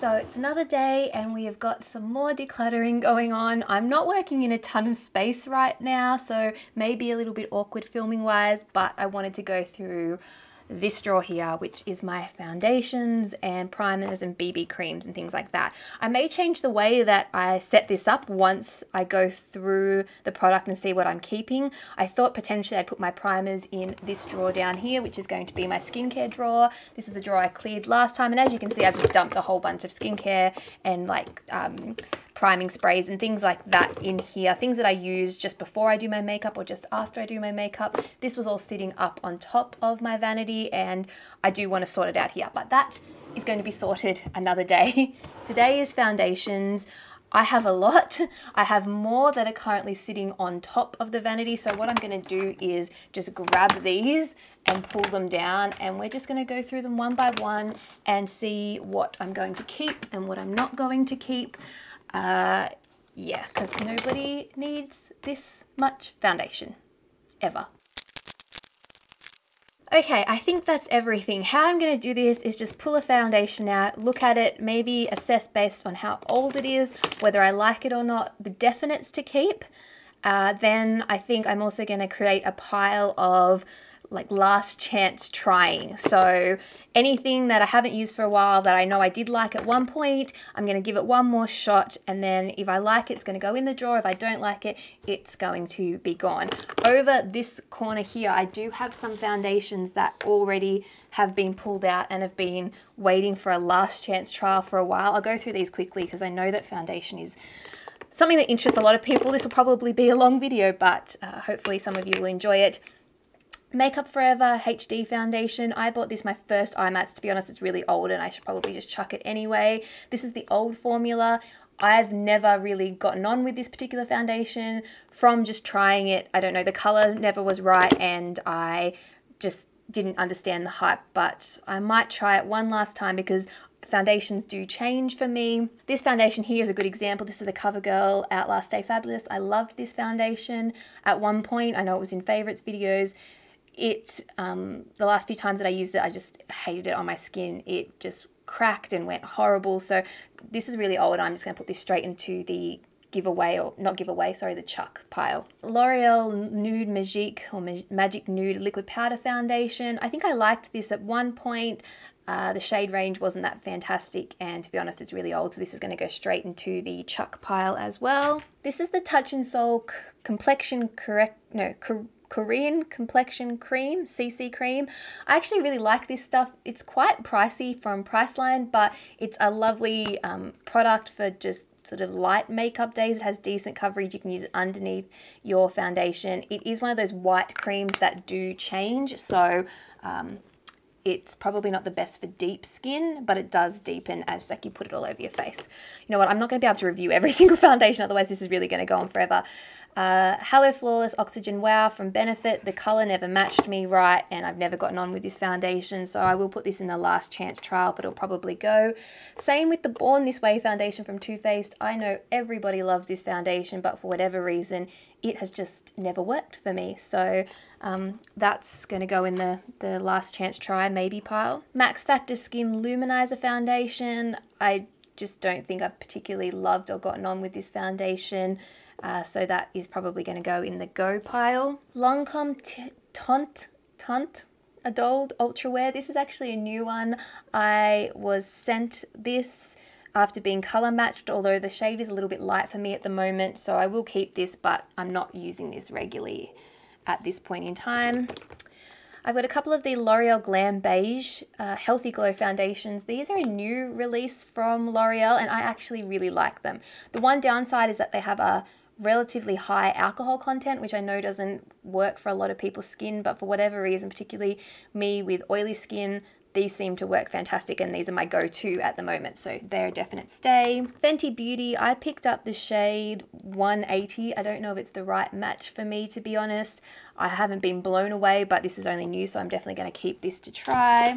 So it's another day and we have got some more decluttering going on. I'm not working in a ton of space right now, so maybe a little bit awkward filming wise, but I wanted to go through this drawer here, which is my foundations and primers and BB creams and things like that. I may change the way that I set this up once I go through the product and see what I'm keeping. I thought potentially I'd put my primers in this drawer down here, which is going to be my skincare drawer. This is the drawer I cleared last time, and as you can see, I've just dumped a whole bunch of skincare and like priming sprays and things like that in here, things that I use just before I do my makeup or just after I do my makeup. This was all sitting up on top of my vanity and I do want to sort it out here, but that is going to be sorted another day. Today is foundations. I have a lot. I have more that are currently sitting on top of the vanity, so what I'm going to do is just grab these and pull them down, and we're just going to go through them one by one and see what I'm going to keep and what I'm not going to keep. Yeah, because nobody needs this much foundation, ever. Okay, I think that's everything. How I'm going to do this is just pull a foundation out, look at it, maybe assess based on how old it is, whether I like it or not, the definites to keep. Then I think I'm also going to create a pile of like last chance trying. So anything that I haven't used for a while that I know I did like at one point, I'm going to give it one more shot, and then if I like it, it's going to go in the drawer. If I don't like it, it's going to be gone. Over this corner here, I do have some foundations that already have been pulled out and have been waiting for a last chance trial for a while. I'll go through these quickly because I know that foundation is something that interests a lot of people. This will probably be a long video, but hopefully some of you will enjoy it. Makeup Forever HD foundation. I bought this my first IMATS. To be honest, it's really old and I should probably just chuck it anyway. This is the old formula. I've never really gotten on with this particular foundation from just trying it. I don't know, the color never was right and I just didn't understand the hype, but I might try it one last time because foundations do change for me. This foundation here is a good example. This is the CoverGirl Outlast Stay Fabulous. I loved this foundation at one point. I know it was in favorites videos. The last few times that I used it, I just hated it on my skin. It just cracked and went horrible. So this is really old. I'm just going to put this straight into the giveaway, or not giveaway, sorry, the chuck pile. L'Oreal Nude Magique or Magic Nude Liquid Powder Foundation. I think I liked this at one point. The shade range wasn't that fantastic, and to be honest, it's really old, so this is going to go straight into the chuck pile as well. This is the Touch in Sol Korean Complexion Cream, CC Cream. I actually really like this stuff. It's quite pricey from Priceline, but it's a lovely product for just sort of light makeup days. It has decent coverage. You can use it underneath your foundation. It is one of those white creams that do change, so it's probably not the best for deep skin, but it does deepen as like you put it all over your face. You know what, I'm not going to be able to review every single foundation, otherwise this is really going to go on forever. Hello Flawless Oxygen Wow from Benefit. The color never matched me right and I've never gotten on with this foundation, so I will put this in the last chance trial, but it'll probably go. Same with the Born This Way foundation from Too Faced. I know everybody loves this foundation, but for whatever reason it has just never worked for me, so that's going to go in the last chance try maybe pile. Max Factor Skin Luminizer foundation. I just don't think I've particularly loved or gotten on with this foundation, so that is probably going to go in the go pile. Lancome Teint Adult Ultra Wear. This is actually a new one. I was sent this after being color matched, although the shade is a little bit light for me at the moment, so I will keep this, but I'm not using this regularly at this point in time. I've got a couple of the L'Oreal Glam Beige Healthy Glow foundations. These are a new release from L'Oreal and I actually really like them. The one downside is that they have a relatively high alcohol content, which I know doesn't work for a lot of people's skin, but for whatever reason, particularly me with oily skin, these seem to work fantastic and these are my go-to at the moment, so they're a definite stay. Fenty Beauty, I picked up the shade 180. I don't know if it's the right match for me, to be honest. I haven't been blown away, but this is only new, so I'm definitely going to keep this to try.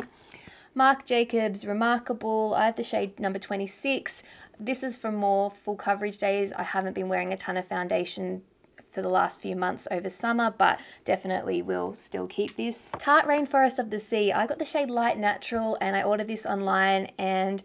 Marc Jacobs Remarkable, I have the shade number 26. This is for more full coverage days. I haven't been wearing a ton of foundation for the last few months over summer, but definitely will still keep this. Tarte Rainforest of the Sea. I got the shade Light Natural and I ordered this online, and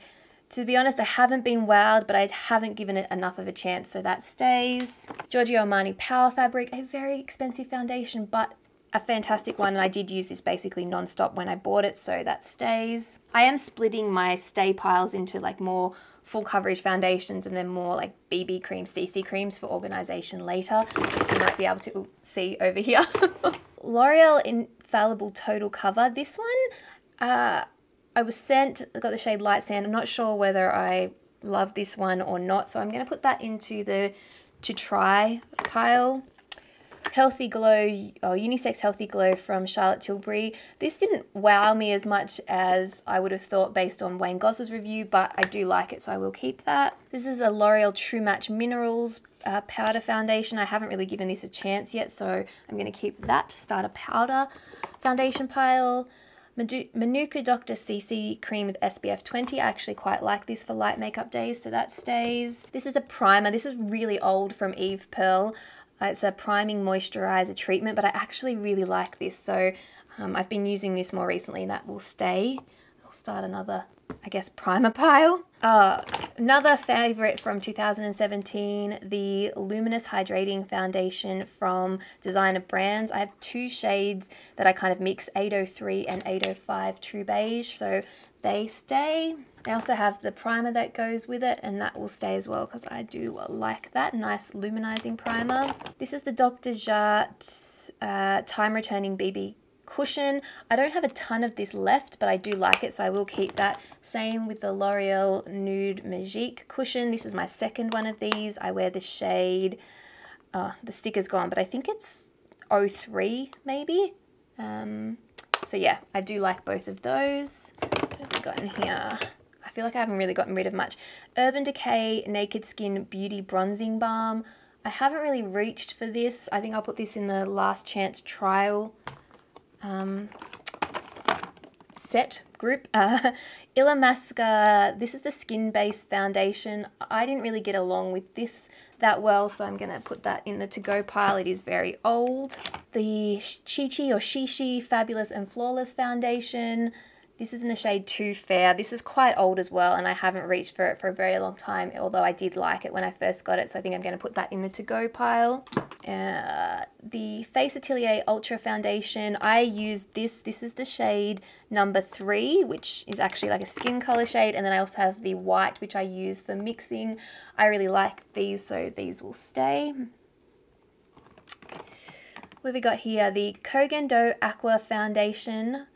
To be honest, I haven't been wowed, but I haven't given it enough of a chance, so that stays. Giorgio Armani Power Fabric, a very expensive foundation, but a fantastic one, and I did use this basically non-stop when I bought it, so that stays. I am splitting my stay piles into like more full coverage foundations and then more like BB cream, CC creams for organization later, which you might be able to see over here. L'Oreal Infallible Total Cover. This one, I was sent, I got the shade Light Sand. I'm not sure whether I love this one or not, so I'm going to put that into the to try pile. Healthy Glow, Unisex Healthy Glow from Charlotte Tilbury. This didn't wow me as much as I would have thought based on Wayne Goss's review, but I do like it, so I will keep that. This is a L'Oreal True Match Minerals powder foundation. I haven't really given this a chance yet, so I'm going to keep that to start a powder foundation pile. Manuka Dr. CC cream with SPF 20. I actually quite like this for light makeup days, so that stays. This is a primer. This is really old from Eve Pearl. It's a priming moisturizer treatment, but I actually really like this, so I've been using this more recently and that will stay. I'll start another, I guess, primer pile. Another favorite from 2017, the Luminous Hydrating Foundation from Designer Brands. I have two shades that I kind of mix, 803 and 805 True Beige, so they stay. I also have the primer that goes with it, and that will stay as well because I do like that nice luminizing primer. This is the Dr. Jart Time Returning BB Cushion. I don't have a ton of this left, but I do like it, so I will keep that. Same with the L'Oreal Nude Magique Cushion. This is my second one of these. I wear the shade, the sticker's gone, but I think it's 03 maybe. So yeah, I do like both of those. What have we got in here? I feel like I haven't really gotten rid of much. Urban Decay Naked Skin Beauty Bronzing Balm. I haven't really reached for this. I think I'll put this in the last chance trial set group. Illamasqua, this is the skin-based foundation. I didn't really get along with this that well, so I'm going to put that in the to-go pile. It is very old. The Chi Chi or Shishi Fabulous and Flawless Foundation. This is in the shade Too Fair. This is quite old as well, and I haven't reached for it for a very long time, although I did like it when I first got it, so I think I'm going to put that in the to-go pile. The Face Atelier Ultra Foundation, I used this. This is the shade number 3, which is actually like a skin color shade, and then I also have the white, which I use for mixing. I really like these, so these will stay. What have we got here? The Kogan Do Aqua Foundation.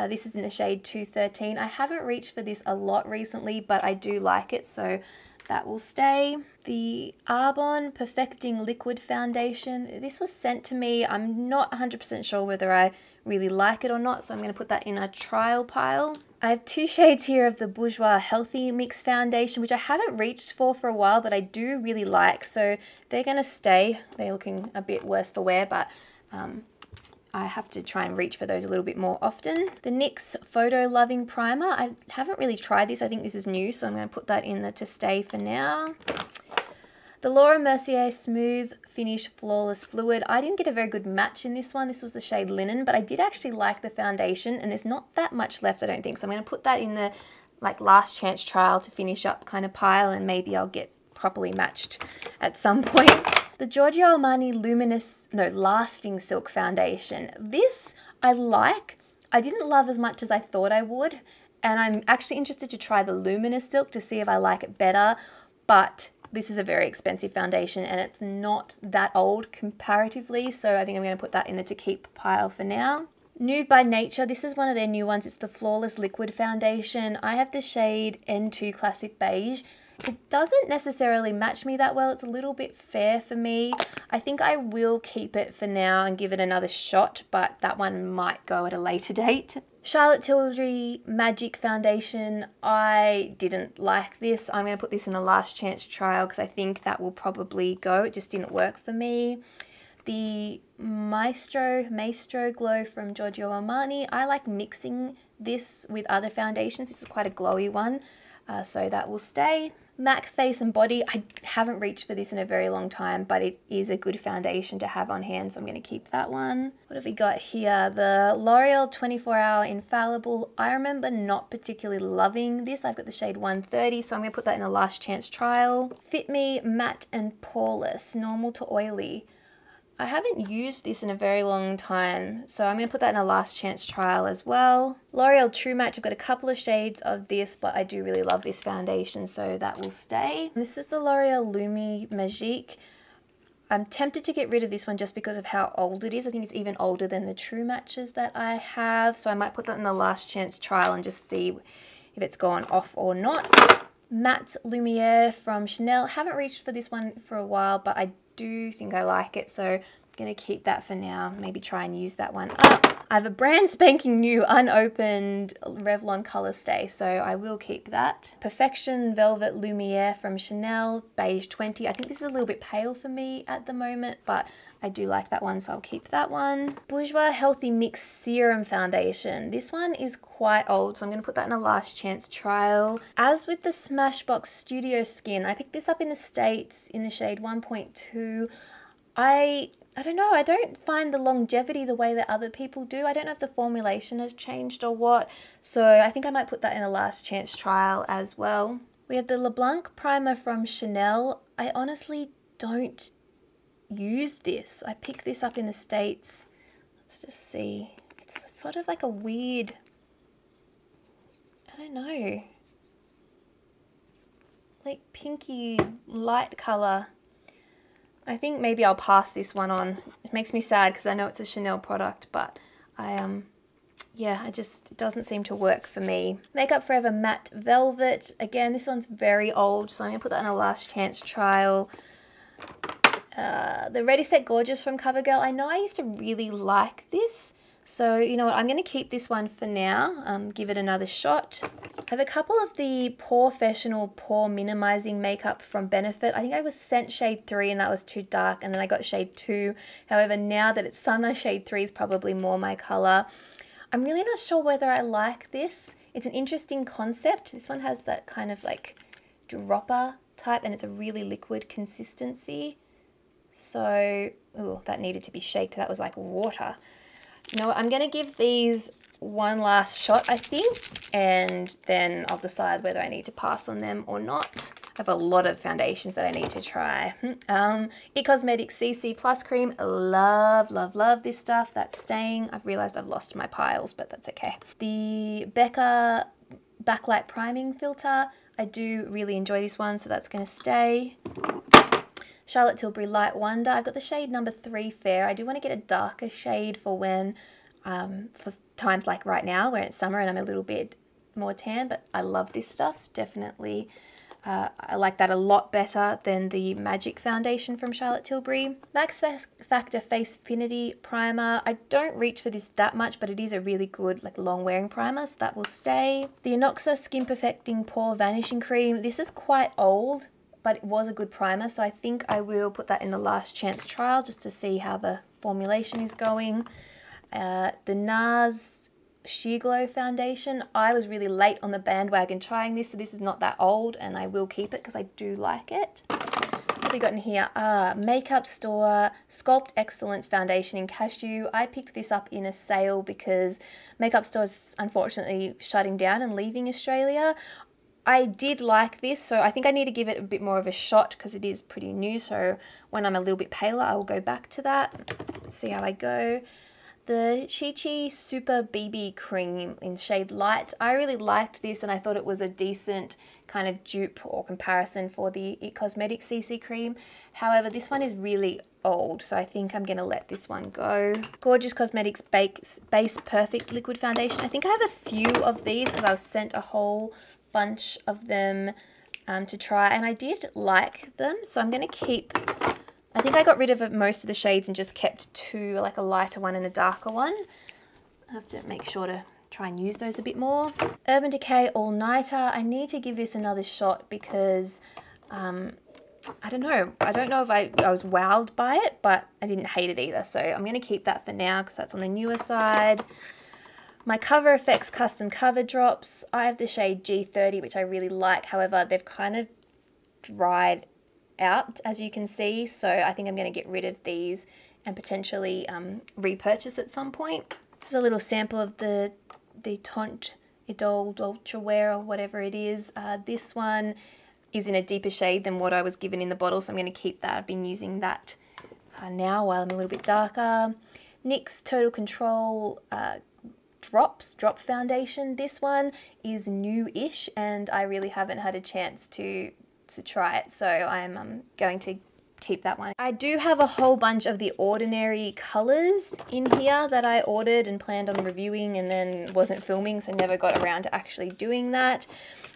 This is in the shade 213. I haven't reached for this a lot recently, but I do like it, so that will stay. The Arbonne Perfecting Liquid Foundation. This was sent to me. I'm not 100% sure whether I really like it or not, so I'm going to put that in a trial pile. I have two shades here of the Bourjois Healthy Mix Foundation, which I haven't reached for a while, but I do really like, so they're going to stay. They're looking a bit worse for wear, but I have to try and reach for those a little bit more often. The NYX Photo Loving Primer. I haven't really tried this. I think this is new, so I'm going to put that in the to stay for now. The Laura Mercier Smooth Finish Flawless Fluid. I didn't get a very good match in this one. This was the shade Linen, but I did actually like the foundation, and there's not that much left, I don't think. So I'm going to put that in the like last chance trial to finish up kind of pile, and maybe I'll get properly matched at some point. The Giorgio Armani Lasting Silk Foundation. This I like. I didn't love as much as I thought I would, and I'm actually interested to try the Luminous Silk to see if I like it better, but this is a very expensive foundation and it's not that old comparatively, so I think I'm going to put that in the to keep pile for now. Nude by Nature, this is one of their new ones. It's the Flawless Liquid Foundation. I have the shade N2 Classic Beige. It doesn't necessarily match me that well. It's a little bit fair for me. I think I will keep it for now and give it another shot, but that one might go at a later date. Charlotte Tilbury Magic Foundation. I didn't like this. I'm going to put this in a last chance trial because I think that will probably go. It just didn't work for me. The Maestro Glow from Giorgio Armani. I like mixing this with other foundations. This is quite a glowy one. so that will stay. MAC Face and Body, I haven't reached for this in a very long time, but it is a good foundation to have on hand, so I'm going to keep that one. What have we got here? The L'Oreal 24 Hour Infallible. I remember not particularly loving this. I've got the shade 130, so I'm going to put that in a last chance trial. Fit Me Matte and Poreless, Normal to Oily. I haven't used this in a very long time, so I'm going to put that in a last chance trial as well. L'Oreal True Match, I've got a couple of shades of this, but I do really love this foundation, so that will stay. This is the L'Oreal Lumi Magique. I'm tempted to get rid of this one just because of how old it is. I think it's even older than the True Matches that I have, so I might put that in the last chance trial and just see if it's gone off or not. Matte Lumiere from Chanel. Haven't reached for this one for a while, but I do think I like it, so I'm going to keep that for now. Maybe try and use that one up. I have a brand spanking new unopened Revlon Color Stay, so I will keep that. Perfection Velvet Lumiere from Chanel, beige 20. I think this is a little bit pale for me at the moment, but I do like that one, so I'll keep that one. Bourjois Healthy Mix Serum Foundation. This one is quite old, so I'm going to put that in a last chance trial. As with the Smashbox Studio Skin, I picked this up in the States in the shade 1.2. I don't know, I don't find the longevity the way that other people do. I don't know if the formulation has changed or what, so I think I might put that in a last chance trial as well. We have the LeBlanc Primer from Chanel. I honestly don't use this. I picked this up in the States. Let's just see. It's sort of like a weird, I don't know, like pinky light color. I think maybe I'll pass this one on. It makes me sad because I know it's a Chanel product, but yeah, it doesn't seem to work for me. Makeup Forever Matte Velvet. Again, this one's very old, so I'm going to put that in a last chance trial. The Ready Set Gorgeous from CoverGirl. I know I used to really like this, so you know what, I'm going to keep this one for now, give it another shot. I have a couple of the POREfessional Pore Minimizing Makeup from Benefit. I think I was sent shade 3 and that was too dark, and then I got shade 2. However, now that it's summer, shade 3 is probably more my colour. I'm really not sure whether I like this. It's an interesting concept. This one has that kind of like dropper type, and it's a really liquid consistency. So, ooh, that needed to be shaked. That was like water. You know what, I'm going to give these one last shot, I think, and then I'll decide whether I need to pass on them or not. I have a lot of foundations that I need to try. It Cosmetics CC Plus Cream. Love, love, love this stuff. That's staying. I've realized I've lost my piles, but that's okay. The Becca Backlight Priming Filter. I do really enjoy this one, so that's going to stay. Charlotte Tilbury Light Wonder. I've got the shade number 3 Fair. I do want to get a darker shade for when, for times like right now where it's summer and I'm a little bit more tan, but I love this stuff. Definitely, I like that a lot better than the Magic Foundation from Charlotte Tilbury. Max Factor Face Finity Primer. I don't reach for this that much, but it is a really good like long wearing primer, so that will stay. The Inoxa Skin Perfecting Pore Vanishing Cream. This is quite old, but it was a good primer, so I think I will put that in the last chance trial just to see how the formulation is going. The NARS Sheer Glow Foundation. I was really late on the bandwagon trying this, so this is not that old, and I will keep it because I do like it. What have we got in here? Makeup Store Sculpt Excellence Foundation in Cashew. I picked this up in a sale because Makeup Store is unfortunately shutting down and leaving Australia. I did like this, so I think I need to give it a bit more of a shot because it is pretty new, so when I'm a little bit paler, I will go back to that. Let's see how I go. The Chi Chi Super BB Cream in shade Light. I really liked this, and I thought it was a decent kind of dupe or comparison for the It Cosmetics CC Cream. However, this one is really old, so I think I'm going to let this one go. Gorgeous Cosmetics Base Perfect Liquid Foundation. I think I have a few of these because I was sent a whole bunch of them to try, and I did like them, so I'm going to keep, I think I got rid of most of the shades and just kept 2, like a lighter one and a darker one. I have to make sure to try and use those a bit more. Urban Decay All Nighter. I need to give this another shot because I don't know if I was wowed by it, but I didn't hate it either, so I'm going to keep that for now because that's on the newer side. My Cover FX Custom Cover Drops. I have the shade G30, which I really like. However, they've kind of dried out, as you can see. So I think I'm going to get rid of these and potentially repurchase at some point. This is a little sample of the Tont Idole Ultra Wear or whatever it is. This one is in a deeper shade than what I was given in the bottle, so I'm going to keep that. I've been using that now while I'm a little bit darker. NYX Total Control Drop Foundation. This one is new-ish and I really haven't had a chance to try it, so I'm going to keep that one. I do have a whole bunch of the Ordinary colours in here that I ordered and planned on reviewing and then wasn't filming, so never got around to actually doing that.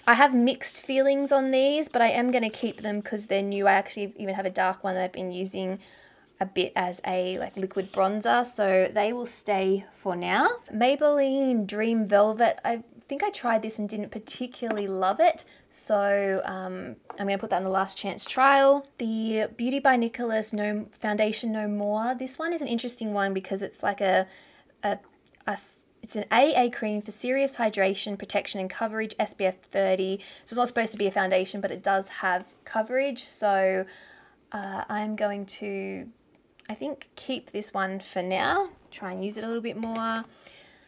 I have mixed feelings on these, but I am going to keep them because they're new. I actually even have a dark one that I've been using a bit as a liquid bronzer, so they will stay for now. Maybelline Dream Velvet. I think I tried this and didn't particularly love it, so I'm going to put that in the last chance trial. The Beauty by Nicholas Foundation No More. This one is an interesting one because it's like it's an AA cream for serious hydration, protection and coverage, SPF 30. So it's not supposed to be a foundation, but it does have coverage. So I'm going to, I think, keep this one for now. Try and use it a little bit more.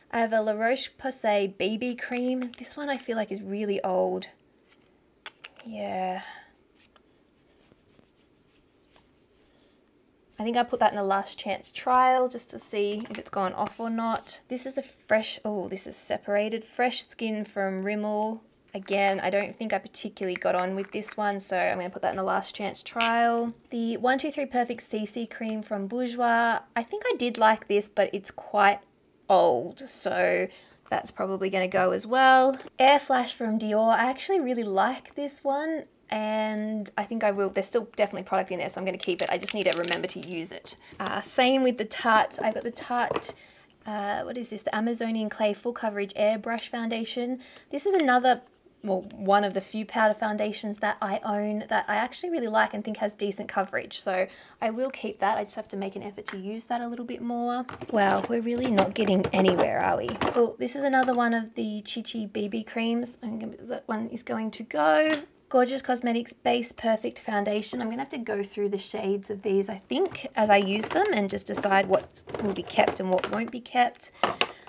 I have a La Roche-Posay BB cream. This one I feel like is really old. Yeah. I think I put that in the last chance trial just to see if it's gone off or not. This is a fresh, oh, this is separated. Fresh Skin from Rimmel. Again, I don't think I particularly got on with this one, so I'm going to put that in the last chance trial. The 123 Perfect CC cream from Bourjois. I think I did like this, but it's quite old, so that's probably going to go as well. Air Flash from Dior. I actually really like this one, and I think I will. There's still definitely product in there, so I'm going to keep it. I just need to remember to use it. Same with the Tarte. I've got the Tarte, what is this? The Amazonian Clay Full Coverage Airbrush Foundation. This is another, well, one of the few powder foundations that I own that I actually really like and think has decent coverage. So I will keep that. I just have to make an effort to use that a little bit more. Wow, we're really not getting anywhere, are we? Oh, this is another one of the Chi Chi BB creams. I think that one is going to go. Gorgeous Cosmetics Base Perfect Foundation. I'm going to have to go through the shades of these, I think, as I use them and just decide what will be kept and what won't be kept.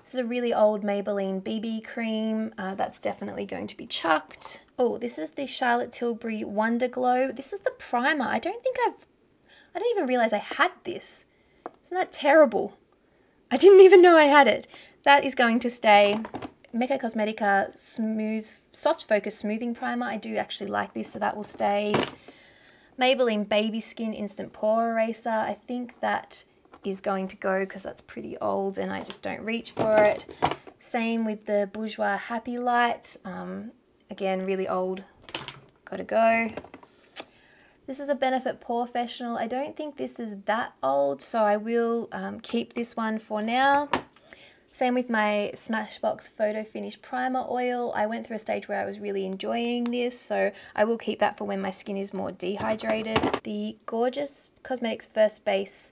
This is a really old Maybelline BB cream. That's definitely going to be chucked. Oh, this is the Charlotte Tilbury Wonder Glow. This is the primer. I don't even realize I had this. Isn't that terrible? I didn't even know I had it. That is going to stay. Mecca Cosmetica Soft Focus Smoothing Primer. I do actually like this, so that will stay. Maybelline Baby Skin Instant Pore Eraser. I think that is going to go because that's pretty old and I just don't reach for it. Same with the Bourjois Happy Light. Again, really old. Gotta go. This is a Benefit POREfessional. I don't think this is that old, so I will keep this one for now. Same with my Smashbox Photo Finish Primer Oil. I went through a stage where I was really enjoying this, so I will keep that for when my skin is more dehydrated. The Gorgeous Cosmetics First Base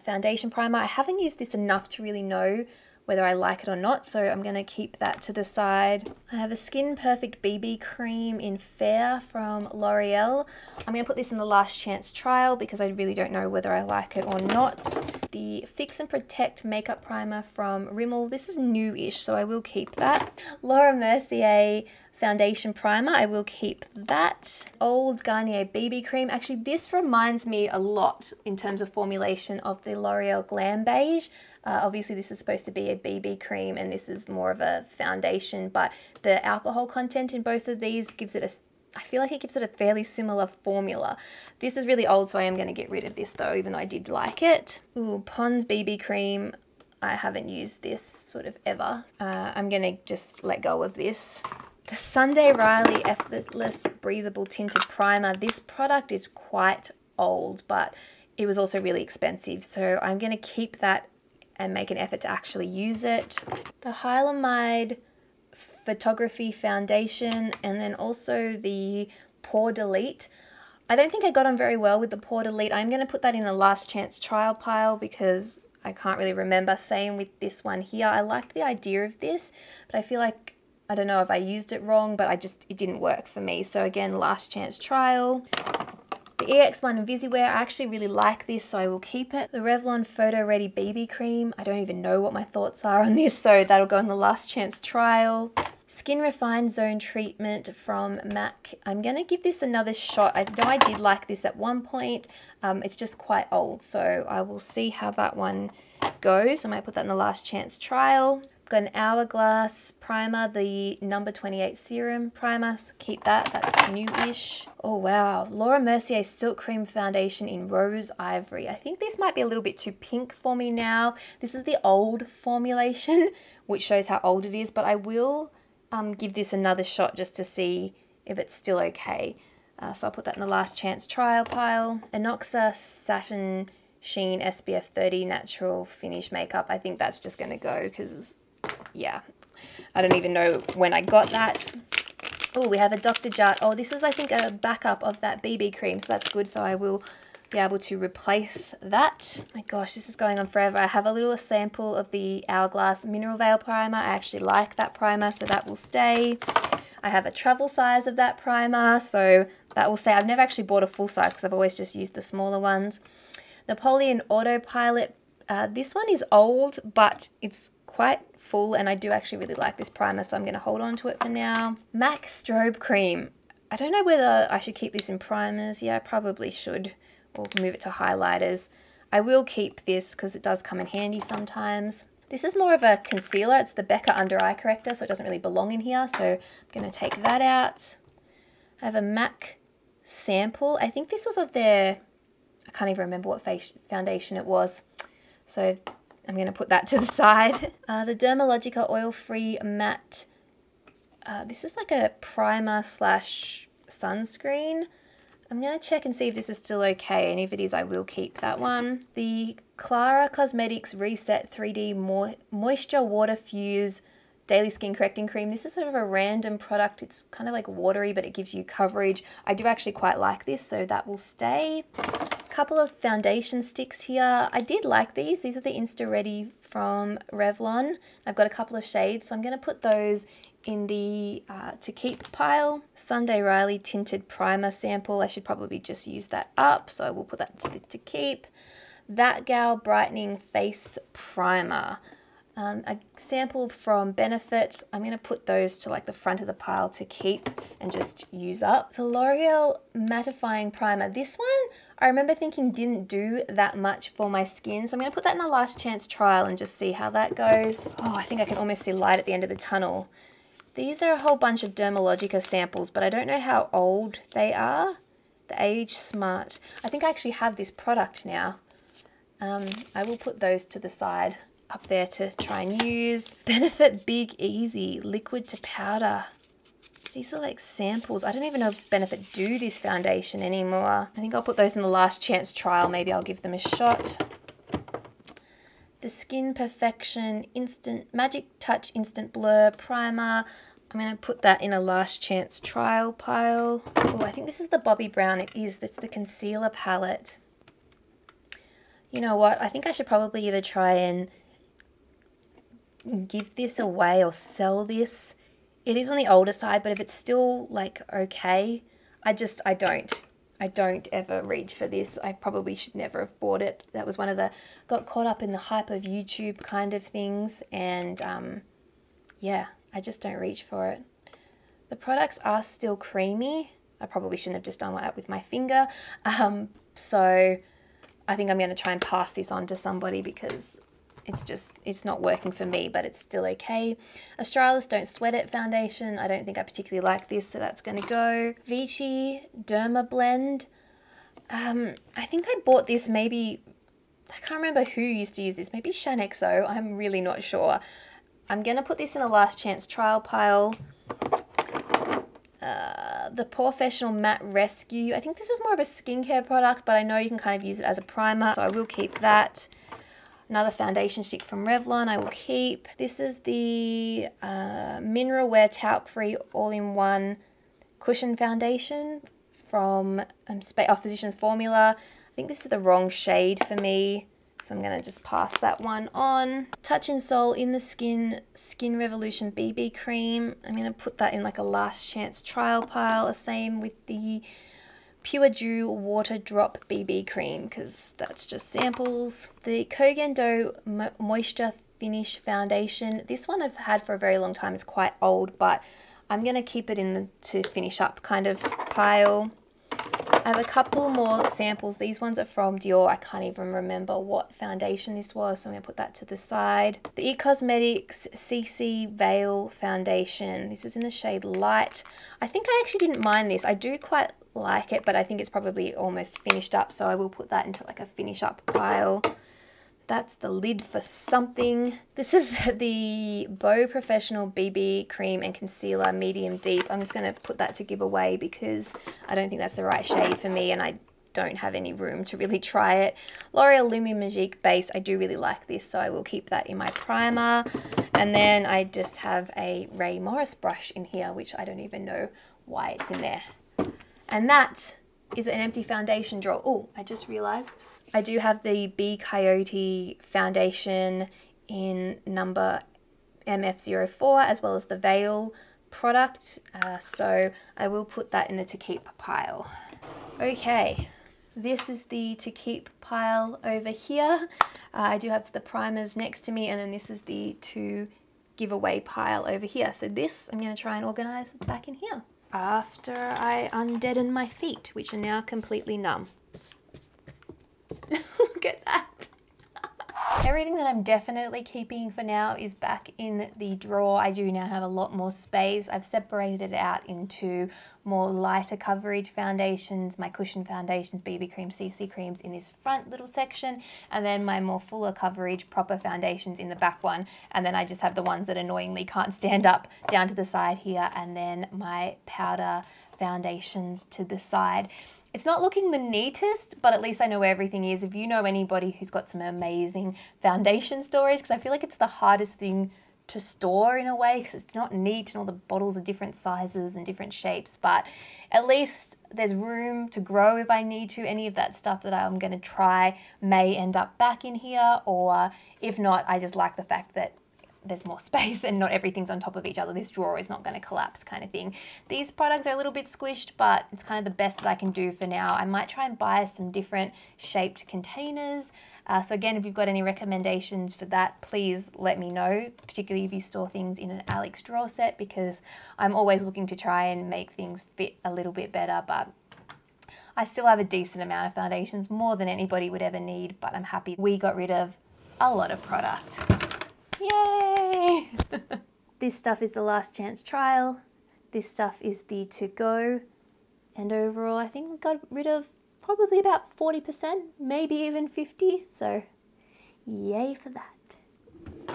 Foundation Primer. I haven't used this enough to really know whether I like it or not, so I'm going to keep that to the side. I have a Skin Perfect BB Cream in Fair from L'Oreal. I'm going to put this in the last chance trial because I really don't know whether I like it or not. The Fix and Protect Makeup Primer from Rimmel. This is new-ish, so I will keep that. Laura Mercier Foundation Primer. I will keep that. Old Garnier BB Cream. Actually, this reminds me a lot in terms of formulation of the L'Oreal Glam Beige. Obviously, this is supposed to be a BB cream and this is more of a foundation, but the alcohol content in both of these gives it I feel like it gives it a fairly similar formula. This is really old, so I am going to get rid of this though, even though I did like it. Ooh, Pond's BB Cream. I haven't used this sort of ever. I'm going to just let go of this. The Sunday Riley Effortless Breathable Tinted Primer. This product is quite old, but it was also really expensive, so I'm going to keep that and make an effort to actually use it. The Hylamide Photography Foundation, and then also the Pore Delete. I don't think I got on very well with the Pore Delete. I'm going to put that in a last chance trial pile because I can't really remember. Same with this one here. I like the idea of this, but I feel like, I don't know if I used it wrong, but it didn't work for me. So again, last chance trial. The EX1 Invisiwear, I actually really like this, so I will keep it. The Revlon Photo Ready BB Cream, I don't even know what my thoughts are on this, so that'll go in the last chance trial. Skin Refined Zone Treatment from MAC. I'm going to give this another shot. I know I did like this at one point. It's just quite old, so I will see how that one goes. I might put that in the last chance trial. Got an Hourglass primer, the number 28 serum primer, so keep that, that's new-ish. Oh wow, Laura Mercier Silk Cream Foundation in Rose Ivory. I think this might be a little bit too pink for me now. This is the old formulation, which shows how old it is, but I will give this another shot just to see if it's still okay. So I'll put that in the last chance trial pile. Inoxa Satin Sheen SPF 30 Natural Finish Makeup. I think that's just going to go because, yeah, I don't even know when I got that. Oh, we have a Dr. Jart. Oh, this is, I think, a backup of that BB cream, so that's good. So I will be able to replace that. My gosh, this is going on forever. I have a little sample of the Hourglass Mineral Veil Primer. I actually like that primer, so that will stay. I have a travel size of that primer, so that will stay. I've never actually bought a full size because I've always just used the smaller ones. Napoleon Autopilot. This one is old, but it's quite full, and I do actually really like this primer, so I'm going to hold on to it for now. MAC Strobe Cream. I don't know whether I should keep this in primers. Yeah, I probably should, or move it to highlighters. I will keep this because it does come in handy sometimes. This is more of a concealer. It's the Becca Under Eye Corrector, so it doesn't really belong in here, so I'm going to take that out. I have a MAC sample. I think this was of their, I can't even remember what foundation it was, so I'm going to put that to the side. The Dermalogica Oil-Free Matte. This is like a primer slash sunscreen. I'm going to check and see if this is still okay, and if it is, I will keep that one. The Clara Cosmetics Reset 3D Moisture Water Fuse Daily Skin Correcting Cream. This is sort of a random product. It's kind of like watery, but it gives you coverage. I do actually quite like this, so that will stay. Couple of foundation sticks here. I did like these. These are the Insta Ready from Revlon. I've got a couple of shades, so I'm going to put those in the to keep pile. Sunday Riley Tinted Primer sample. I should probably just use that up, so I will put that to the to keep. That Gal Brightening Face Primer. A sample from Benefit. I'm going to put those to like the front of the pile to keep and just use up. The L'Oreal Mattifying Primer. This one, I remember thinking didn't do that much for my skin, so I'm going to put that in the last chance trial and just see how that goes. Oh, I think I can almost see light at the end of the tunnel. These are a whole bunch of Dermalogica samples, but I don't know how old they are. The Age Smart. I think I actually have this product now. I will put those to the side up there to try and use. Benefit Big Easy Liquid to Powder. These are like samples. I don't even know if Benefit do this foundation anymore. I think I'll put those in the last chance trial. Maybe I'll give them a shot. The Skin Perfection Magic Touch Instant Blur Primer. I'm going to put that in a last chance trial pile. Oh, I think this is the Bobbi Brown. It is. That's the concealer palette. You know what? I think I should probably either try and give this away or sell this. It is on the older side, but if it's still like okay, I don't ever reach for this. I probably should never have bought it. That was one of the, got caught up in the hype of YouTube kind of things, and yeah, I just don't reach for it. The products are still creamy. I probably shouldn't have just done that with my finger. So I think I'm going to try and pass this on to somebody because it's not working for me, but it's still okay. Australis Don't Sweat It foundation. I don't think I particularly like this, so that's going to go. Vichy Derma Blend. I think I bought this maybe, I can't remember who used to use this. Maybe Shaaanxo. I'm really not sure. I'm going to put this in a last chance trial pile. The POREfessional Matte Rescue. I think this is more of a skincare product, but I know you can kind of use it as a primer, so I will keep that. Another foundation stick from Revlon I will keep. This is the Mineral Wear Talc Free All-in-One Cushion Foundation from Physicians Formula. I think this is the wrong shade for me. So I'm going to just pass that one on. Touch in Sol in the Skin Revolution BB Cream. I'm going to put that in like a last chance trial pile. Same with the Pure Dew Water Drop BB Cream because that's just samples. The Kogan Do Moisture Finish Foundation. This one I've had for a very long time. It's quite old, but I'm going to keep it in the to finish up kind of pile. I have a couple more samples. These ones are from Dior. I can't even remember what foundation this was, so I'm going to put that to the side. The IT Cosmetics CC Veil Foundation. This is in the shade Light. I think I actually didn't mind this. I do quite like it, but I think it's probably almost finished up, so I will put that into like a finish up pile. That's the lid for something. This is the Bow Professional BB Cream and Concealer Medium Deep. I'm just going to put that to give away because I don't think that's the right shade for me and I don't have any room to really try it. L'Oreal Lumi Magique Base. I do really like this, so I will keep that in my primer. And then I just have a Ray Morris brush in here, which I don't even know why it's in there. And that is an empty foundation drawer. Oh, I just realized I do have the B Coyote foundation in number MF04 as well as the Veil product. So I will put that in the to keep pile. Okay, this is the to keep pile over here. I do have the primers next to me and then this is the to give away pile over here. So this I'm going to try and organize back in here after I undeaden my feet, which are now completely numb. Look at that. Everything that I'm definitely keeping for now is back in the drawer. I do now have a lot more space. I've separated it out into more lighter coverage foundations, my cushion foundations, BB cream, CC creams in this front little section, and then my more fuller coverage proper foundations in the back one. And then I just have the ones that annoyingly can't stand up down to the side here, and then my powder foundations to the side. It's not looking the neatest, but at least I know where everything is. If you know anybody who's got some amazing foundation storage, because I feel like it's the hardest thing to store in a way, because it's not neat and all the bottles are different sizes and different shapes, but at least there's room to grow if I need to. Any of that stuff that I'm going to try may end up back in here, or if not, I just like the fact that there's more space and not everything's on top of each other. This drawer is not going to collapse kind of thing. These products are a little bit squished, but it's kind of the best that I can do for now. I might try and buy some different shaped containers. So again, if you've got any recommendations for that, please let me know, particularly if you store things in an Alex drawer set, because I'm always looking to try and make things fit a little bit better, but I still have a decent amount of foundations, more than anybody would ever need, but I'm happy we got rid of a lot of product. Yay! This stuff is the last chance trial. This stuff is the to go. And overall, I think we got rid of probably about 40%, maybe even 50%. So yay for that.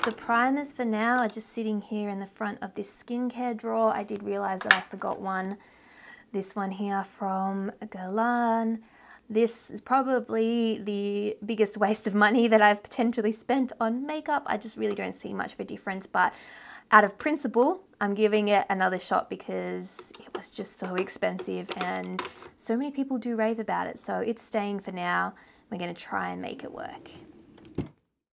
The primers for now are just sitting here in the front of this skincare drawer. I did realize that I forgot one. This one here from Guerlain. This is probably the biggest waste of money that I've potentially spent on makeup. I just really don't see much of a difference, but out of principle, I'm giving it another shot because it was just so expensive and so many people do rave about it. So it's staying for now. We're going to try and make it work.